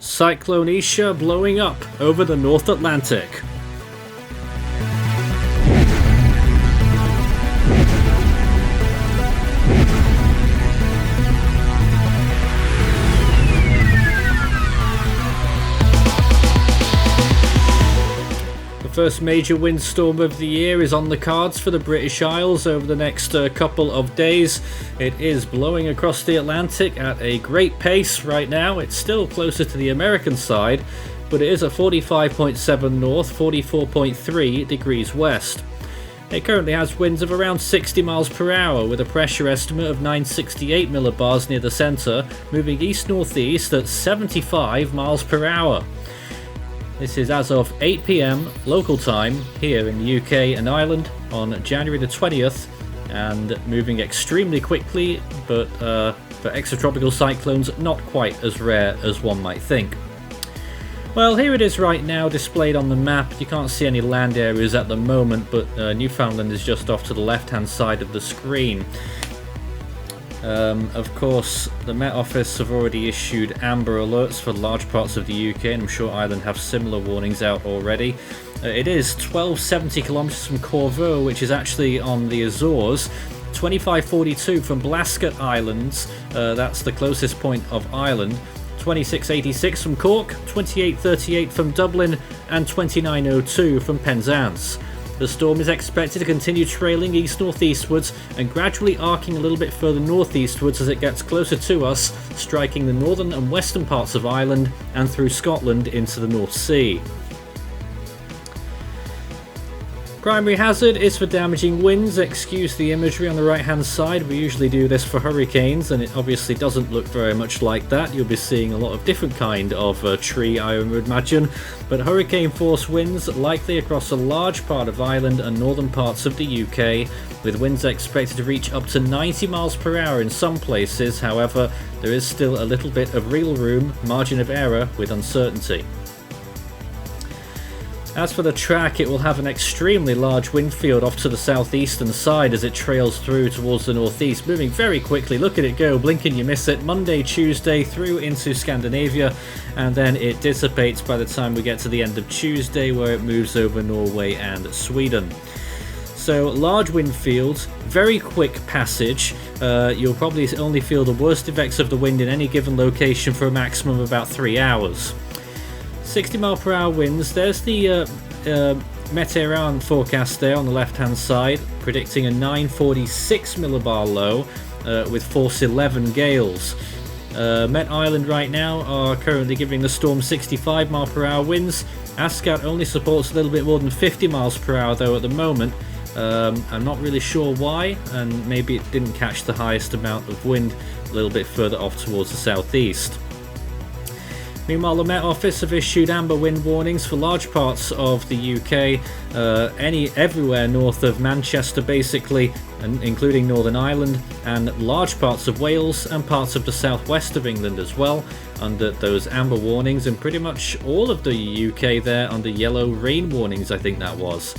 Cyclone Isha blowing up over the North Atlantic. The first major windstorm of the year is on the cards for the British Isles over the next couple of days. It is blowing across the Atlantic at a great pace right now. It's still closer to the American side, but it is at 45.7 north, 44.3 degrees west. It currently has winds of around 60 miles per hour with a pressure estimate of 968 millibars near the centre, moving east-northeast at 75 miles per hour. This is as of 8 PM local time here in the UK and Ireland on January the 20th, and moving extremely quickly, but for extratropical cyclones not quite as rare as one might think. Well, here it is right now displayed on the map. You can't see any land areas at the moment, but Newfoundland is just off to the left hand side of the screen. Of course, the Met Office have already issued amber alerts for large parts of the UK, and I'm sure Ireland have similar warnings out already. It is 1270 kilometres from Corfu, which is actually on the Azores, 2542 from Blasket Islands, that's the closest point of Ireland, 2686 from Cork, 2838 from Dublin, and 2902 from Pennines. The storm is expected to continue trailing east-northeastwards and gradually arcing a little bit further northeastwards as it gets closer to us, striking the northern and western parts of Ireland and through Scotland into the North Sea. Primary hazard is for damaging winds. Excuse the imagery on the right hand side. We usually do this for hurricanes, and it obviously doesn't look very much like that. You'll be seeing a lot of different kind of tree, I would imagine, but hurricane force winds likely across a large part of Ireland and northern parts of the UK, with winds expected to reach up to 90 miles per hour in some places. However, there is still a little bit of real room, margin of error with uncertainty. As for the track, it will have an extremely large wind field off to the southeastern side as it trails through towards the northeast, moving very quickly. Look at it go, blink and you miss it. Monday, Tuesday through into Scandinavia, and then it dissipates by the time we get to the end of Tuesday, where it moves over Norway and Sweden. So large wind fields, very quick passage. You'll probably only feel the worst effects of the wind in any given location for a maximum of about 3 hours. 60 mile per hour winds. There's the Met forecast there on the left hand side, predicting a 946 millibar low with force 11 gales. Met Island right now are currently giving the storm 65 mile per hour winds. Ascot only supports a little bit more than 50 miles per hour though at the moment. I'm not really sure why, and maybe it didn't catch the highest amount of wind a little bit further off towards the southeast. Meanwhile, the Met Office have issued amber wind warnings for large parts of the UK, everywhere north of Manchester basically, and including Northern Ireland, and large parts of Wales and parts of the southwest of England as well, under those amber warnings, and pretty much all of the UK there under yellow rain warnings, I think that was.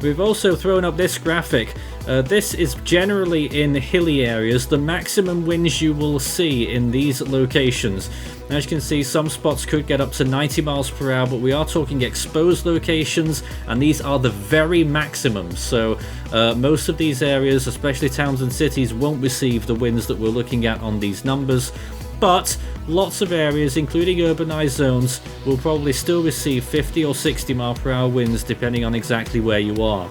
We've also thrown up this graphic. This is generally in hilly areas, the maximum winds you will see in these locations. As you can see, some spots could get up to 90 miles per hour, but we are talking exposed locations, and these are the very maximums. So most of these areas, especially towns and cities, won't receive the winds that we're looking at on these numbers. But lots of areas, including urbanized zones, will probably still receive 50 or 60 mile per hour winds depending on exactly where you are.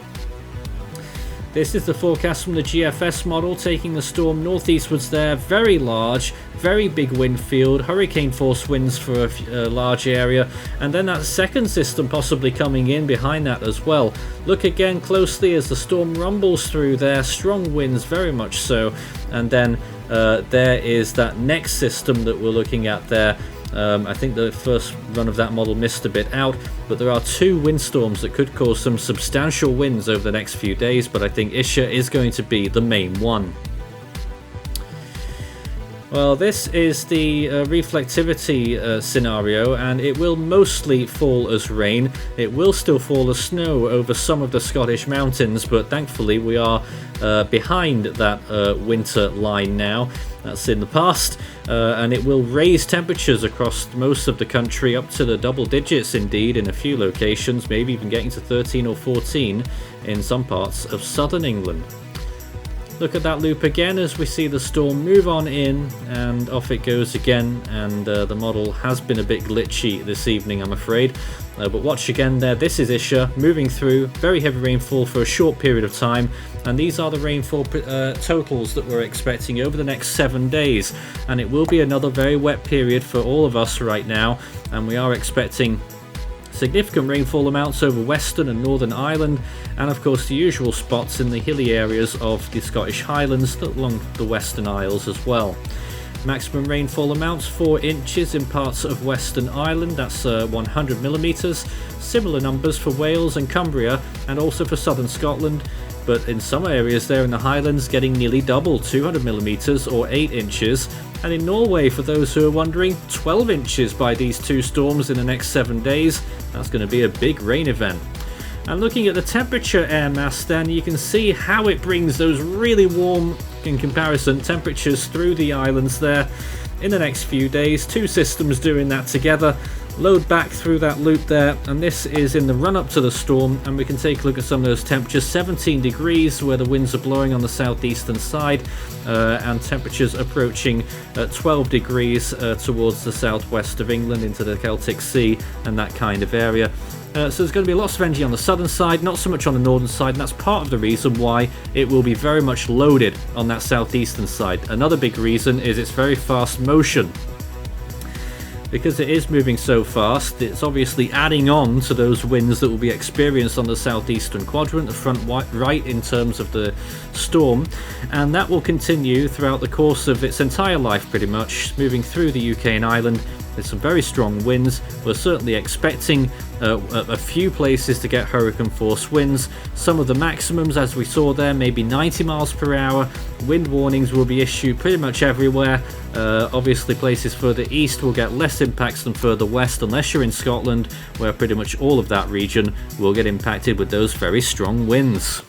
This is the forecast from the GFS model, taking the storm northeastwards there. Very large, very big wind field, hurricane force winds for a large area, and then that second system possibly coming in behind that as well. Look again closely as the storm rumbles through there, strong winds very much so, and then there is that next system that we're looking at there. I think the first run of that model missed a bit out, but there are two windstorms that could cause some substantial winds over the next few days, but I think Isha is going to be the main one. Well, this is the reflectivity scenario, and it will mostly fall as rain. It will still fall as snow over some of the Scottish mountains, but thankfully we are behind that winter line now. That's in the past, and it will raise temperatures across most of the country up to the double digits indeed in a few locations, maybe even getting to 13 or 14 in some parts of southern England. Look at that loop again as we see the storm move on in, and off it goes again, and the model has been a bit glitchy this evening, I'm afraid. But watch again there, this is Isha moving through, very heavy rainfall for a short period of time, and these are the rainfall totals that we're expecting over the next 7 days. And it will be another very wet period for all of us right now, and we are expecting significant rainfall amounts over Western and Northern Ireland, and of course the usual spots in the hilly areas of the Scottish Highlands along the Western Isles as well. Maximum rainfall amounts 4 inches in parts of Western Ireland, that's 100 millimetres. Similar numbers for Wales and Cumbria, and also for southern Scotland, but in some areas there in the Highlands getting nearly double, 200 millimetres or 8 inches. And in Norway, for those who are wondering, 12 inches by these two storms in the next 7 days. That's going to be a big rain event. And looking at the temperature air mass, then you can see how it brings those really warm, in comparison, temperatures through the islands there in the next few days. Two systems doing that together. Load back through that loop there, and this is in the run up to the storm, and we can take a look at some of those temperatures. 17 degrees where the winds are blowing on the southeastern side, and temperatures approaching 12 degrees towards the southwest of England into the Celtic Sea and that kind of area. So there's going to be lots of energy on the southern side, not so much on the northern side, and that's part of the reason why it will be very much loaded on that southeastern side. Another big reason is its very fast motion. Because it is moving so fast, it's obviously adding on to those winds that will be experienced on the southeastern quadrant, the front right in terms of the storm, and that will continue throughout the course of its entire life pretty much, moving through the UK and Ireland. There's some very strong winds. We're certainly expecting a few places to get hurricane force winds. Some of the maximums, as we saw there, maybe 90 miles per hour. Wind warnings will be issued pretty much everywhere. Obviously places further east will get less impacts than further west, unless you're in Scotland, where pretty much all of that region will get impacted with those very strong winds.